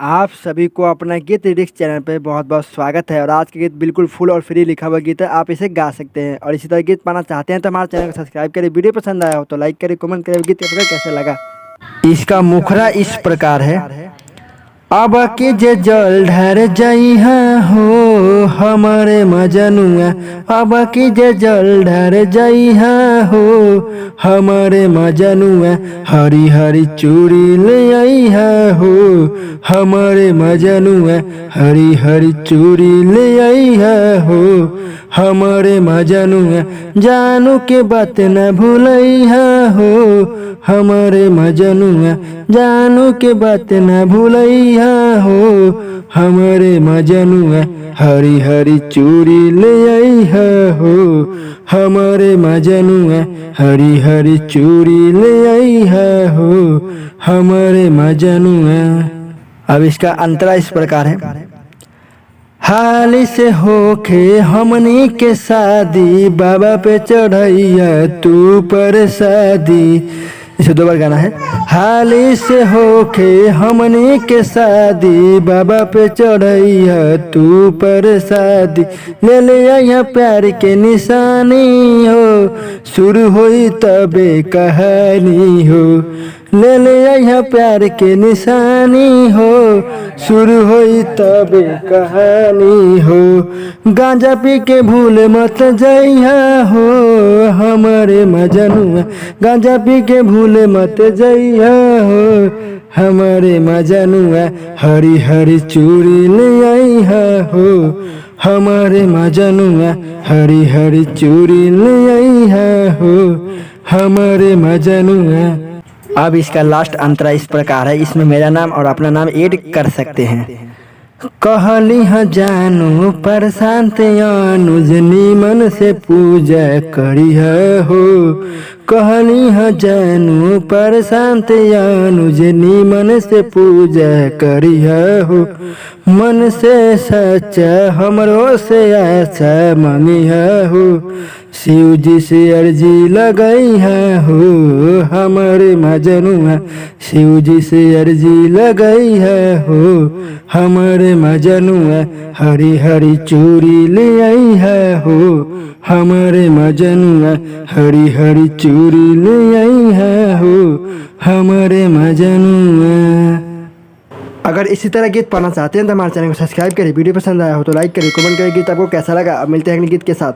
आप सभी को अपना गीत लिरिक्स चैनल पे बहुत बहुत स्वागत है। और आज का गीत बिल्कुल फुल और फ्री लिखा हुआ गीत है, आप इसे गा सकते हैं। और इसी तरह गीत पाना चाहते हैं तो हमारे चैनल को सब्सक्राइब करें। वीडियो पसंद आया हो तो लाइक करें, कमेंट करें। गीत आपको कैसे लगा। इसका मुखड़ा इस प्रकार है। अब के जे जल ढार जइहा हो हमारे मजनुआ, अब के जे जल ढार जइहा हो हमारे मजनुआ, हरी हरी चूड़ी ले आइहा हो हमारे मजनुआ, हरी हरी चूड़ी ले आइहा हो हमारे मजनुआ, जानू के बात न भूलैहा हो हमारे मजनुआ, जानू के बात न भूलैहा हो हमारे मजनुआ, हरी हरी चूड़ी ले आइहा हो हमारे मजनुआ, हरी हरी चूड़ी ले आइहा हो हमारे मजनुआ। अब इसका अंतरा इस प्रकार है। हाल से होके हमनी के शादी, बाबा पे चढ़ैया तू पर शादी। इसे दो बार गाना है। हाल से होके हमनी के शादी, बाबा पे चढ़ैया तू पर शादी, ले ले आइया प्यार के निशानी हो, शुरू होई तबे कहानी हो, ले ले आइया प्यार के निशानी हो, शुरू होई तबे कहानी हो, गांजा पी के भूल मत जइहा हो हमारे मजनुआ, गांजा पी के भूल मत जइहा हो हमारे मजनुआ, हरी हरी चूड़ी ले आइहा हो हमारे मजनुआ, हरी हरी चूड़ी ले आइहा हो हमारे मजनुआ। अब इसका लास्ट अंतरा इस प्रकार है। इसमें मेरा नाम और अपना नाम ऐड कर सकते हैं। कहली ह जानू प्रशांत अनुज, नीमन से पूजा करी हो, कहली ह जानू प्रशांत अनुज, नीमन से पूजा करी हो, मन से सच्चा हमरो से अच्छा मंगी हो, शिव जी से अर्जी लगाई हो हमारे मजनुआ, शिव जी से अर्जी लगाई हो हमारे मजनुआ, हरी हरी चूड़ी ले आई हो हमारे मजनुआ, हरी हरी चूड़ी ले आई हो हमारे मजनुआ। अगर इसी तरह गीत पाना चाहते हैं तो हमारे चैनल को सब्सक्राइब करें। वीडियो पसंद आया हो तो लाइक करें, कमेंट करें। गीत आपको कैसा लगा। अब मिलते हैं अगले गीत के साथ।